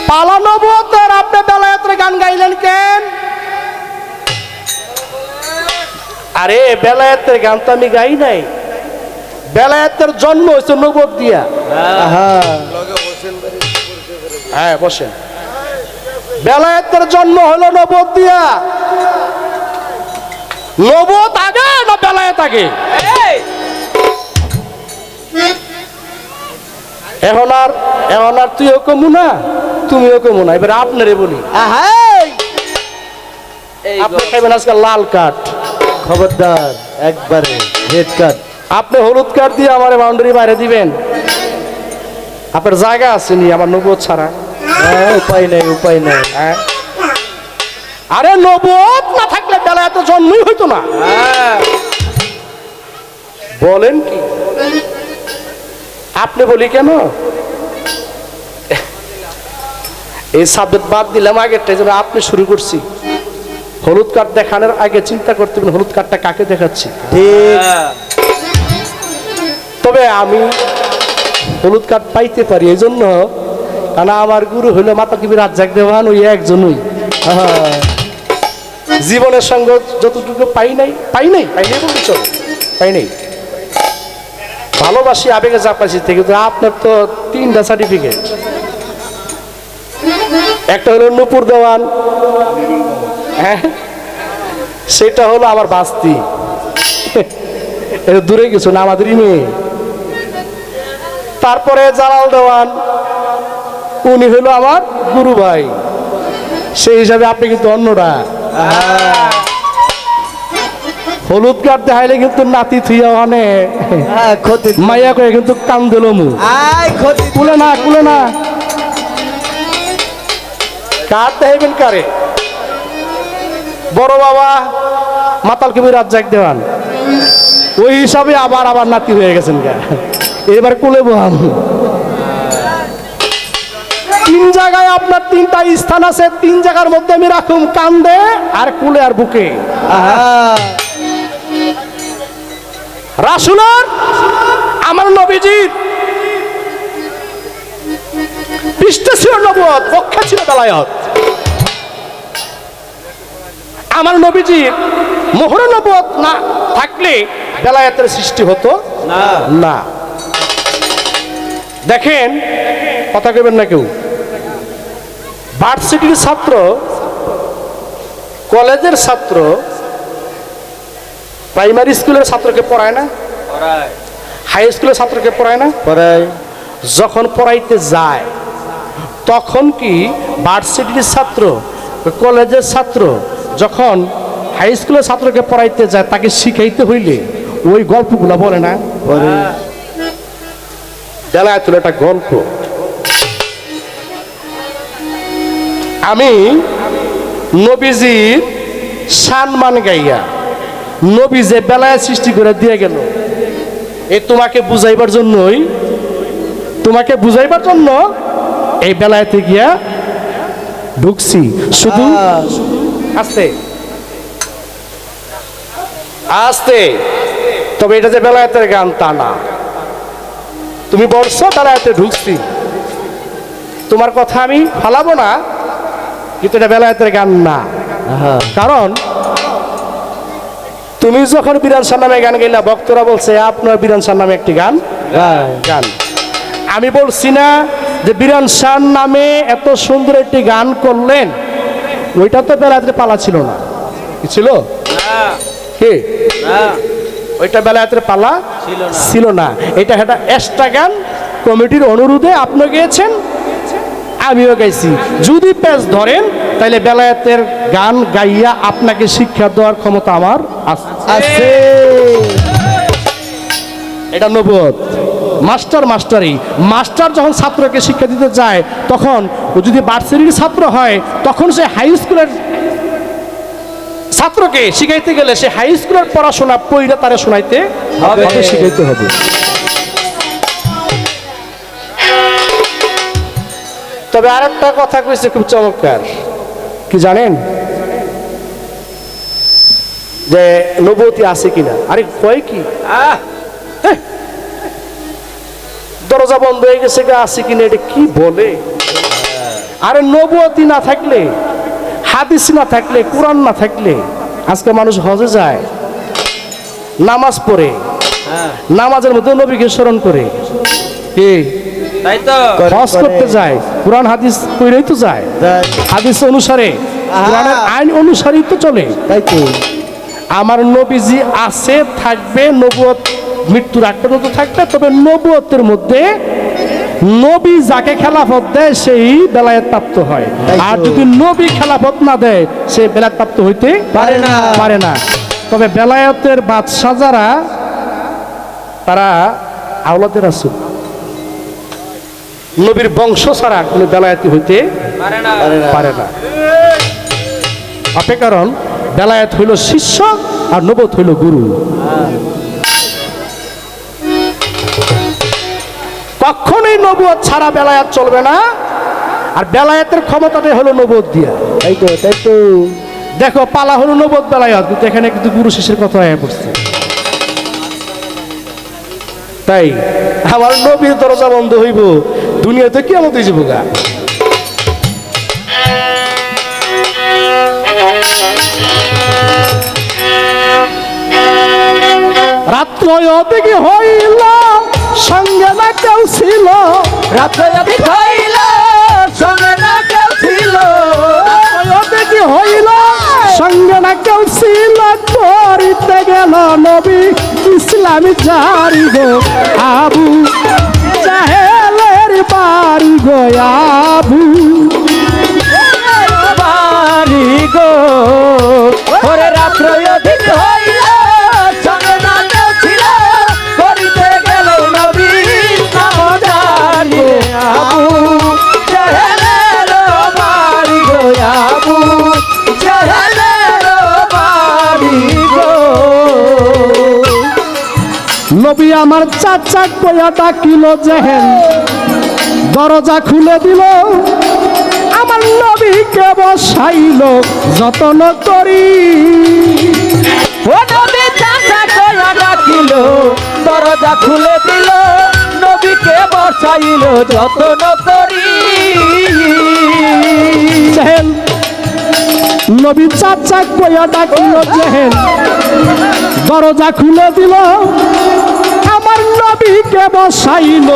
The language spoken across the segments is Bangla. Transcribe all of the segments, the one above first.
পালা নবুয়তের আপনি বেলায়েতের গান গাইলেন কেন? আরে বেলায়েতের গান তো আমি গাই নাই, বেলায়েতের জন্ম হয়েছে নবুয়ত দিয়া। হ্যাঁ বসেন। বেলায়েতের জন্ম হলো নবুয়ত দিয়া। নবুয়ত আগে না বেলায়েত আগে? এখন আর তুইও কমু না তুমিও কমু না, এবার আপনারে বলি। আপনি খাইবেন আজকে লাল কাঠ, খবরদার একবারে রেড কার্ড। আপনি হলুদ কাঠ দিয়ে আমার বাউন্ডারি বাইরে দিবেন? আপনার জায়গা আসেনি আমার নবুয়ত ছাড়া? উপায় নাই উপায় নাই। হ্যাঁ, আরে নবুয়ত না থাকলে বেলায়েত জন্মই হইতো না। বলেন কি? আপনি বলি কেন এই সাবজেক্ট বাদ দিলাম, আগেরটাই যেন আপনি শুরু করছি। হলুদ কার্ড দেখানোর আগে চিন্তা করতে হবে হলুদ কার্ডটা কাকে দেখাচ্ছি। তবে আমি হলুদ কার্ড পাইতে পারি এই জন্য, কারণ আমার গুরু হইল মাতা কবি রাজ্জাক দেওয়ান, ওই একজনই। জীবনের সঙ্গে যতটুকু পাই নাই বলতে চলো, পাই নাই। ভালোবাসি আবেগে যা পাইছি থেকে। আপনার তো 3টা সার্টিফিকেট, একটা হলো নূপুর দেওয়ান, হ্যাঁ সেটা হলো আমার বাস্তি, এটা দূরে কিছু না, আমাদেরই মেয়ে। তারপরে জালাল দেওয়ান, উনি হলো আমার গুরু ভাই, সেই হিসাবে আপনি কিন্তু অন্যরা। হলুদ কার্ড দেখাইলে কিন্তু নাতি থুইয়া অনে মাইয়া করে কিন্তু কান দিল মু কুলে না কার দেখাইবেন কারে? বড় বাবা মাতাল কবির রাজ্জাক দেওয়ান, ওই হিসাবে আবার নাতি হয়ে গেছেন গা, এবার কুলে বহাম। 3 জায়গায় আপনার 3টা স্থান আছে, 3 জায়গার মধ্যে আমি রাখুম কান্দে আর কুলে আর বুকে। রাসূলের আমার নবীজির পৃষ্ঠে ছিল নবুয়ত, পক্ষে ছিল বেলায়েত। আমার নবীজির মোহরে নবুয়ত না থাকলে বেলায়েতের সৃষ্টি হতো না। দেখেন, কথা কইবেন না কেউ, ভার্সিটির ছাত্র, কলেজের ছাত্র, প্রাইমারি স্কুলের ছাত্রকে পড়ায় না? হাই স্কুলের ছাত্রকে পড়ায় না? পড়ায়। যখন পড়াইতে যায় তখন কি ভার্সিটির ছাত্র, কলেজের ছাত্র যখন হাই স্কুলের ছাত্রকে পড়াইতে যায় তাকে শিখাইতে হইলে ওই গল্পগুলো বলে না? বেলায়েতের একটা গল্প। আমি নবীজির সম্মান গাইয়া নবী যে বেলায়েত সৃষ্টি করে দিয়ে গেল, এই তোমাকে বুঝাইবার জন্য এই বেলায়েতে গিয়া ঢুকছি। শুধু আস্তে আস্তে, তবে এটা যে বেলায়েতের গান তা না। তুমি বলছো বেলায়েতে ঢুকছি, তোমার কথা আমি ফালাবো না, কিন্তু এটা বেলায়েতের গান না। কারণ তুমি যখন বিরান শাহ নামে গান গাইলা, ভক্তরা বলছে আপনার বিরান শাহ নামে একটি গান। আমি বলছি না যে বিরান শাহ নামে এত সুন্দর একটি গান করলেন, ওইটা তো বেলায়েতের পালা ছিল না। কি ছিল? কি ওইটা বেলায়েতের পালা ছিল না। এটা একটা এক্সট্রা গান, কমিটির অনুরোধে আপনি গেয়েছেন, আমিও গাইছি। যদি পেজ ধরেন তাহলে বেলায়েতের গান গাইয়া আপনাকে শিক্ষা দেওয়ার ক্ষমতা আমার আছে। এটা নবুয়ত। মাস্টার যখন ছাত্রকে শিক্ষা দিতে যায়, তখন ও যদি ভার্সিটির ছাত্র হয়, তখন সে হাই স্কুলের ছাত্রকে শিখাইতে গেলে সে হাই স্কুলের পড়াশোনা পড়া তারে শোনাইতে হবে, শিখাইতে হবে। তবে আরেকটা কথা কইছে খুব চমৎকার, কি জানেন? যে নবুয়তি আছে কিনা। আরে কয় কি, দরজা বন্ধ হয়ে গেছে, আছে কিনা, এটা কি বলে? আরে নবুয়তি না থাকলে, হাদিস না থাকলে, কোরআন না থাকলে আজকে মানুষ হজে যায়, নামাজ পড়ে, নামাজের মধ্যে নবীকে স্মরণ করে, কি তাই তো হজ করতে যায়, কোরআন হাদিস কইরেই তো যায়, যায়। হাদিস অনুসারে, কোরআনের আইন অনুসারেই তো চলে। তাই তো আমার নবীজি আছে, থাকবে, নবুয়ত মৃত্যুর আগ পর্যন্ত থাকবে। তবে নবুয়তের মধ্যে নবী যাকে খেলাফত দেয় সেই বেলায়েত প্রাপ্ত হয়, তাই তো। আর যদি নবী খেলাফত না দেয় সে বেলায়েত প্রাপ্ত হইতে পারে না। পারে না। তবে বেলায়েতের বাদশা যারা, তারা আওলাদে রাসূল, নবীর বংশ ছাড়া কোনো বেলায়েতি হইতে পারে না পারে না। পারে না। আপে কারণ বেলায়েত হইল শিষ্য আর নবুয়ত হইল গুরু। কখনোই নবুয়ত ছাড়া বেলায়েত চলবে না, আর বেলায়েতের ক্ষমতাটাই হলো নবুয়ত দিয়া। তাই তো তাই তো দেখো পালা হলো নবুয়ত বেলায়েত, কিন্তু এখানে কিন্তু গুরু শিষ্যের কথা হয়ে পড়ছে। তাই আমার নবীর দরজা বন্ধ হইব, দুনিয়াতে কি আমাদের জীবকা। রাত্র অদিকে হইল, সঙ্গে না কেউ ছিল, রাত্রে যদি হইল সঙ্গে না কেউ ছিল অদিকে হইল, সঙ্গে না কেউ ছিল, করিতে গেল নবী ইসলামী জারি গো, আবু জাহেলের বাড়ি গো, আবু বাড়ি গো ওরে রাত্রে অধিক হইল সঙ্গে না কেউ ছিল করিতে গেল নবী নামজারি আবু জাহেলের বাড়ি গো, আবু জাহেলের বাড়ি গো। নবী আমার চাচা কয়া ডাকিল জেহেল, দরজা খুলে দিল, আমার নবীকে বসাইল যতন করি। ও নবী চাচা কয়া ডাকিল, দরজা খুলে দিল, নবীকে বসাইল যত্ন করি। জেহেল নবী চাচা কয়া ডাকিল জেহেল, দরজা খুলে দিল, আমার নবীকে বসাইল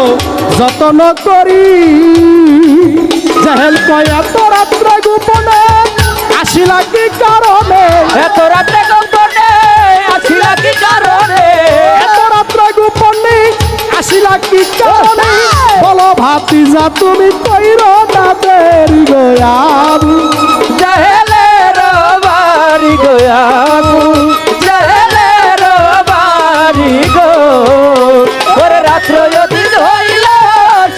যতন করি। জেহেল কয়া তো রাত্রে গোপনে আসিলা কি কারণে, এত রাতে গোপনে আসিলা কি কারণে, এত রাত্রে গোপনে আসিলা কি কারণে, বলো ভাতিজা তুমি কইর না দেরি গো, আবু জাহেলের বাড়ি গো, আবু জাহেলের বাড়ি গো ওরে রাত্র অতীত হইল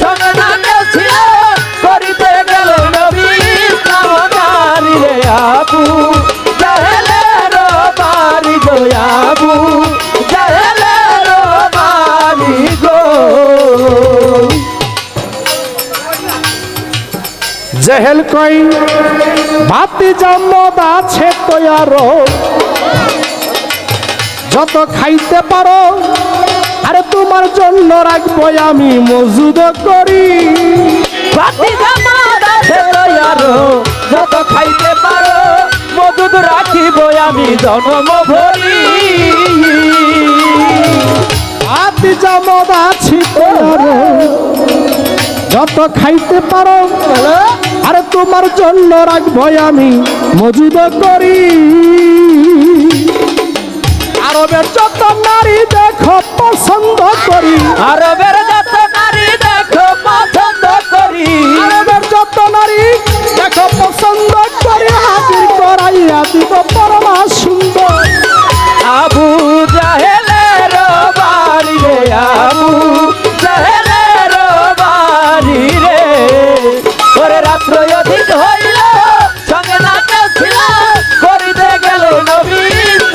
সঙ্গে না কেউ ছিল করিতে গেল নবী নামজারি রে, আবু জাহেলের বাড়ি গো, আবু জাহেলের বাড়ি গো। জেহেল কই ভাতিজা মদ আছে তৈয়ার, যত খাইতে পারো, আরে তোমার জন্য রাখবো আমি মজুদ করি। ভাতিজা মদ আছে তৈয়ারো, যত খাইতে পারো মজুদ রাখিব আমি জনম ভরি। ভাতিজা মদ আছি তৈয়ার, যত খাইতে পারো, আরে তোমার জন্য রাখবো আমি মজুদ করি। আরবের যত নারী দেখো পছন্দ করি, আরবের যত নারী দেখো পছন্দ করি, আরবের যত নারী দেখো পছন্দ করি, হাজির করাইয়া দিব পরমা সুন্দর। আবু জাহেলের বাড়ি রে, আবু জাহেলের বাড়ি রে ওরে রাত্র অধিক হইল সঙ্গে না কেউ ছিল করিতে গেল নবী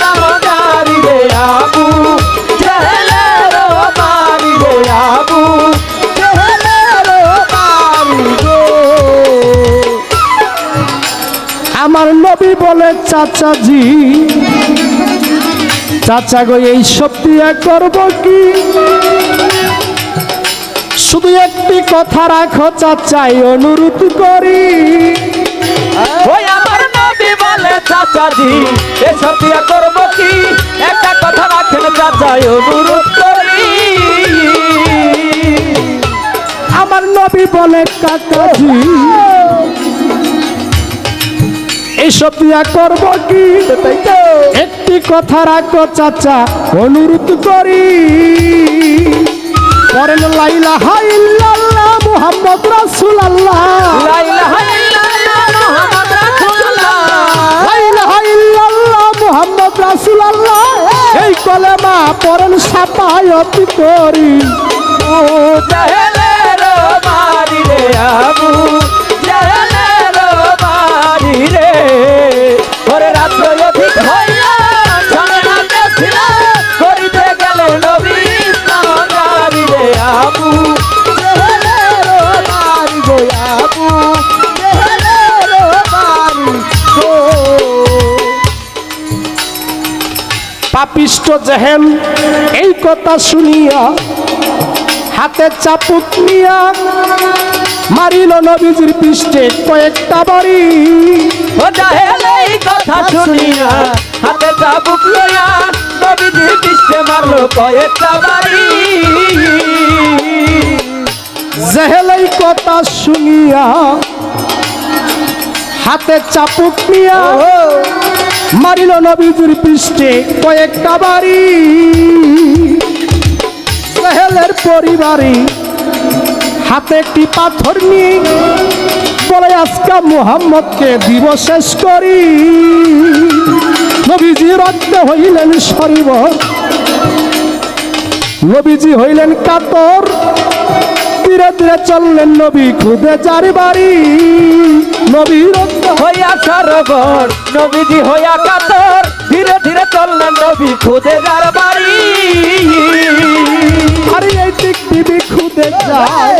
নামজারি রে, আবু জাহেলের বাড়ি রে, আবু জাহেলের বাড়ি গো। আমার নবী বলে চাচাজি, চাচা গো এই সব দিয়া করব কি, শুধু একটি কথা রাখো চাচাই অনুরোধ করি, ওই আমার নবী বলে চাচাজি এসব দিয়া করবো কি, একটা কথা রাখেন চাচাই অনুরোধ করি। আমার নবী বলে কাকাজি এইসব দিয়া করবো কি, একটি কথা রাখো চাচা অনুরোধ করি। করেন লা ইলাহা ইল্লাল্লাহ মুহাম্মদ রাসূলুল্লাহ, লা ইলাহা ইল্লাল্লাহ মুহাম্মদ রাসূলুল্লাহ, লা ইলাহা ইল্লাল্লাহ মুহাম্মদ রাসূলুল্লাহ, এই কলেমা পড়েন শাফায়াত করি। ও জাহেলের বাড়ি রে আবু জাহেলের বাড়ি রে, ওরে রাত্র অধিক হইয়া সংগ্রামে ছিল, করিতে গেলে নবী ইসলাম গাড়ি রে আবু জাহেলের বাড়ি রে আবু জাহেলের বাড়ি গো। পাপিষ্ট জেহেল এই কথা শুনিয়া হাতে চাপুক নিয়া মারিল নবীজির পৃষ্ঠে কয়েকটা বাড়ি। ও জাহেল এই কথা শুনিয়া হাতে চাবুক লইয়া নবীজির পৃষ্ঠে মারলো কয়েকটা বাড়ি। জেহেল এই কথা শুনিয়া হাতে চাপুক নিয়া মারিল নবীজির পৃষ্ঠে কয়েকটা বাড়ি। জেহেলের পরিবারে হাতে একটি পাথর নিয়ে বলে আজকা মুহাম্মদকে দিব শেষ করি। নবীজি রক্তে হইলেন শরীব, নবীজি হইলেন কাতর, ধীরে ধীরে চললেন নবী খুদে যার বাড়ি। নবী রক্ত হইয়া সরোবর নবীজি হইয়া কাতর, ধীরে ধীরে চললেন নবী খুদে যার বাড়ি। আরে এই দিক টিভি খুদে যায়,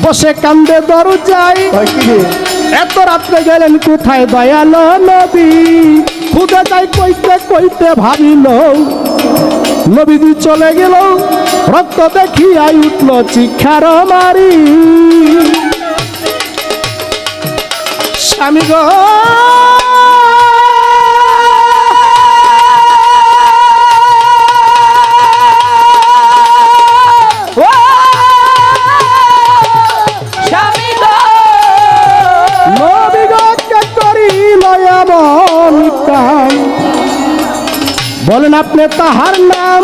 বসে কান্দে দরজায়, এত রাত্রে গেলেন কোথায় দয়ালো নবী। খুদে যাই কইতে কইতে ভাবিল নবীজি চলে গেল, রক্ত দেখিয়াই উঠল চিৎকার মারি। স্বামী গো ও স্বামী গো, নবী গো কে করিল এমন কাম, বলেন আপনি তাহার নাম।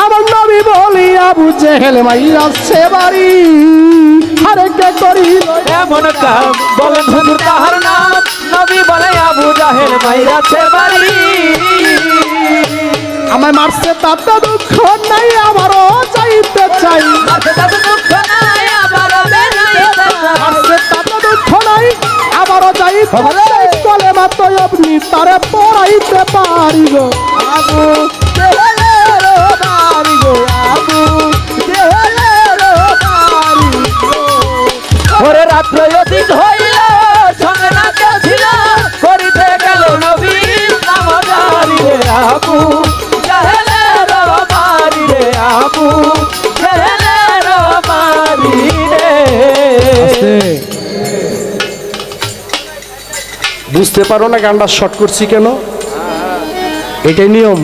আমার নবী বলি আবু জেহেল মাইরা সে বাড়ি। আরে কে করিল এমন কাম, বলেন হুজুর তাহার নাম। নবী বলে আবু জাহেল মাইরাছে বাড়ি। আমায় মারছে তাতে দুঃখ নাই, আমারও যাইতে চাই। মারছে তাতে দুঃখ নাই, আবারও বেড়াইতে চাই। মারছে তাতে দুঃখ নাই, আমারও যাইতে চাই। কলেমা তো আপনি তারে পড়াইতে পারি গো আবু জেহেলের বাড়ি গো, আবু জেহেলের বাড়ি গো। ওরে রাত্র অতীত হইল সঙ্গে না কেউ ছিল, করিতে গেল নবী ইসলাম গাড়ি রে আবু জাহেলের বাড়ি রে আবু জাহেলের বাড়ি রে। বুঝতে পারো না গানটা শর্ট করছি কেন? এটাই নিয়ম।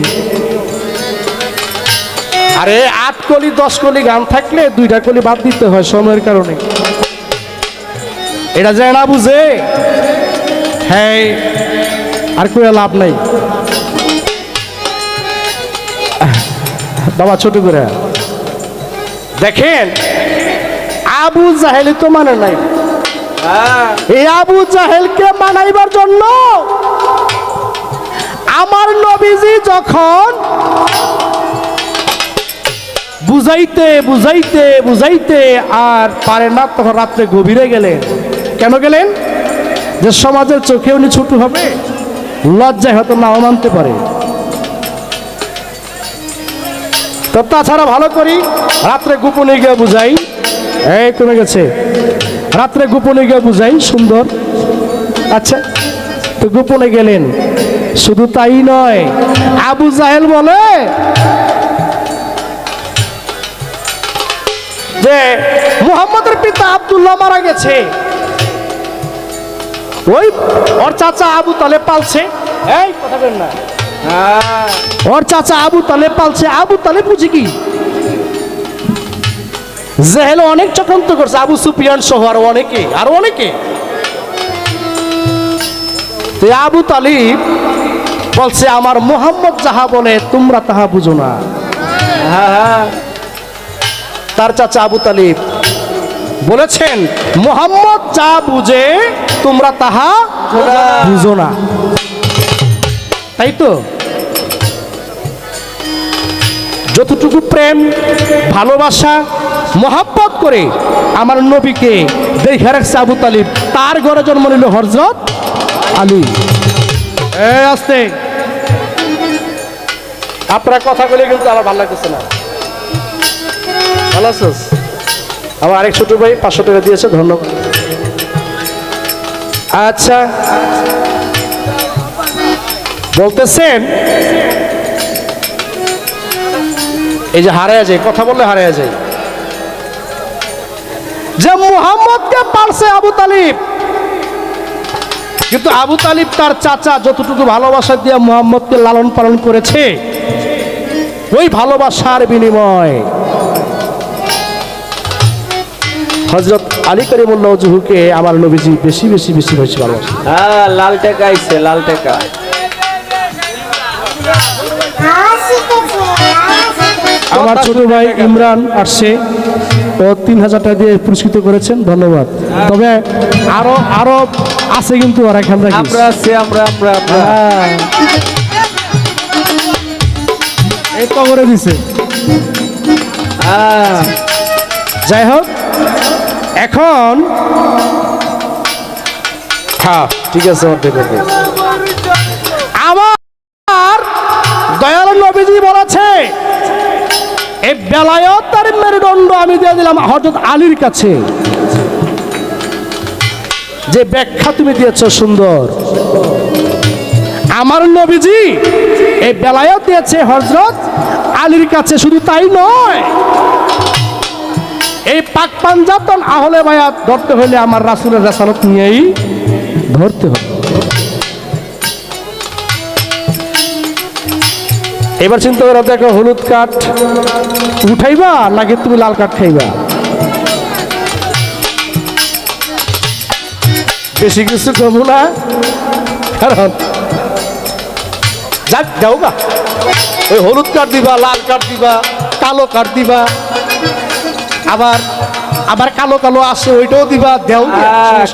আরে 8 কলি 10 কলি গান থাকলে 2টা কলি বাদ দিতে হয় সময়ের কারণে। এটা যায় না বুঝে, হ্যাঁ আর কইয়া লাভ নাই বাবা। ছোট করে দেখেন, আবু জাহেলি তো মানে নাই। এই আবু জাহেলকে মানাইবার জন্য আমার নবীজি যখন বুঝাইতে বুঝাইতে বুঝাইতে আর পারে না, তখন রাত্রে গভীরে গেলেন। কেন গেলেন? যে সমাজের চোখে উনি ছোট হবে, লজ্জায় হয়তো নাও মানতে পারে। তো তাছাড়া ভালো করি রাত্রে গোপনে গিয়ে বুঝাই। এই কমে গেছে, রাত্রে গোপনে গিয়ে বুঝাই সুন্দর। আচ্ছা, তো গোপনে গেলেন। শুধু তাই নয়, আবু জাহেল বলে যে মুহাম্মদের পিতা আব্দুল্লাহ মারা গেছে, ওই ওর চাচা আবু তালেব পালছে। এই কথা বলেন না, ওর চাচা আবু তালেব পালছে। আবু তালেব বুঝি কি জেহেল অনেক চক্রান্ত করছে, আবু সুফিয়ান সহ আরো অনেকে। তো আবু তালিব বলছে আমার মুহাম্মদ যাহা বলে তোমরা তাহা বুঝো না। তার চাচা আবু তালিব বলেছেন মুহাম্মদ যা বুঝে তোমরা তাহা বুঝো না। তাই তো যতটুকু প্রেম ভালোবাসা মহাব্বত করে আমার নবীকে দেখে রাখছে আবু তালিব, তার ঘরে জন্ম নিল হযরত আলী। আস্তে আপনার কথা বলে কিন্তু আমার ভালো লাগতেছে না। ভালো আছিস? আমার আরেক ছোট ভাই 500 টাকা দিয়েছে, ধন্যবাদ। আচ্ছা, বলতেছেন এই যে হারায় যায়, কথা বললে হারায় যায়, যে মুহাম্মদকে পারছে আবু তালিব, কিন্তু আবু তালিব তার চাচা যতটুকু ভালোবাসা দিয়ে মুহাম্মদকে লালন পালন করেছে, ওই ভালোবাসার বিনিময় হযরত আলী কারিমুল্লাহ ওয়াজহুকে আমার নবীজি বেশি বেশি বেশি বেশি ভালোবাসে। লাল টাকা আইছে, লাল টাকা। আমার ছোট ভাই ইমরান আসছে, ও 3000 টাকা দিয়ে পুরস্কৃত করেছেন, ধন্যবাদ। তবে আরো আরো আছে কিন্তু ওরা খেয়াল রাখিস। আমরা আছি, আমরা এই তো করে দিছে। যাই হোক, এখন হ্যাঁ ঠিক আছে, আমার দয়ালু নবীজি বলেছে এই বেলায়েতের মেরুদণ্ড আমি দিয়ে দিলাম হযরত আলীর কাছে। যে ব্যাখ্যা তুমি দিয়েছো সুন্দর, আমার নবীজি এই বেলায়েত দিয়েছে হযরত আলীর কাছে। শুধু তাই নয়, এই পাক পাঞ্জাতন আহলে বায়াত ধরতে হলে আমার রাসূলের রিসালাত নিয়েই ধরতে হবে। এবার চিন্তা করে দেখো, হলুদ কাঠ উঠাইবা নাকি তুমি লাল কাঠ খাইবা? বেশি কিছু করবো না, কারণ যাক দাও গা, ওই হলুদ কাঠ দিবা, লাল কাঠ দিবা, কালো কাঠ দিবা, আবার আবার কালো কালো আসে ওইটাও দিবা, দেও।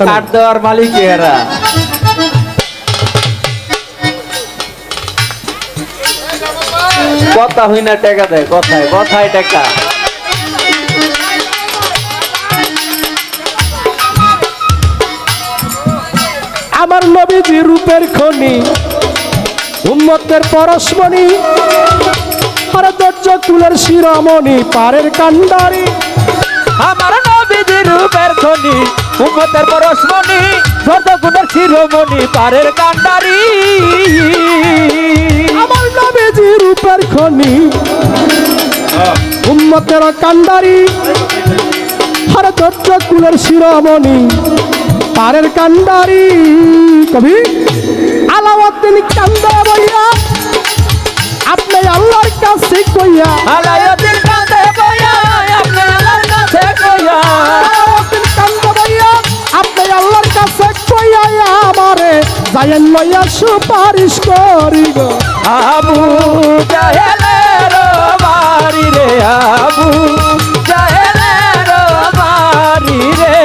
কাঠ দেওয়ার মালিক এরা। কথা হই না টাকা দেয়, কথায় কথায় টাকা। আমার নবীজি রূপের খনি, উম্মতের পরশমণি, আরে ধৈর্য কুলের শিরোমণি, পারের কান্ডারি। আমার নবীজি রূপের খনি, উম্মতের পরশমণি, ধৈর্য কুলের শিরোমণি, পারের কান্ডারি। আমার নবীজি রূপের খনি, উম্মতের কান্ডারি, আরে ধৈর্য কুলের শিরোমণি, পারের কান্ডারি। কবি আলাউদ্দিন কান্দে বইয়া আপনি আল্লাহর কাছে কইয়া, আলাউদ্দিন কান্দে বইয়া আপনি আল্লাহর কাছে কইয়া, আলাউদ্দিন কান্দে বইয়া আপনি আল্লাহর কাছে কইয়া, আমারে যায়েন লইয়া সুপারিশ করি গো। আবু জাহেলের বাড়ি রে, আবু জাহেলের বাড়ি রে,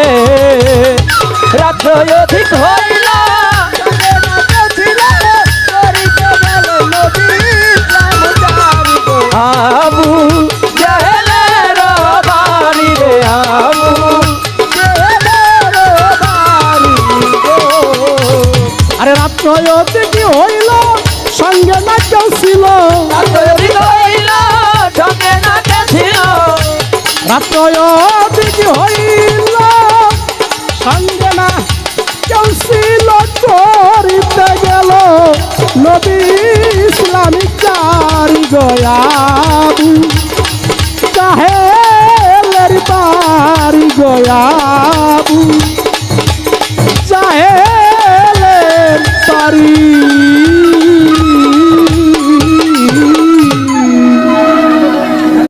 রাত অধিক হইল, আবু জাহেলের বাড়ি রে, আবু জাহেলের বাড়ি গো। আরে রাত্র কি হইল, সঙ্গে না কেউ ছিল, রাত অধিক হইল, সঙ্গে না কেউ ছিল, রাত্র কি হইল, সঙ্গে না কেউ ছিল, করিতে গেল নবী ইসলামিক কারিগর। আবু জাহেলের বাড়ি পারি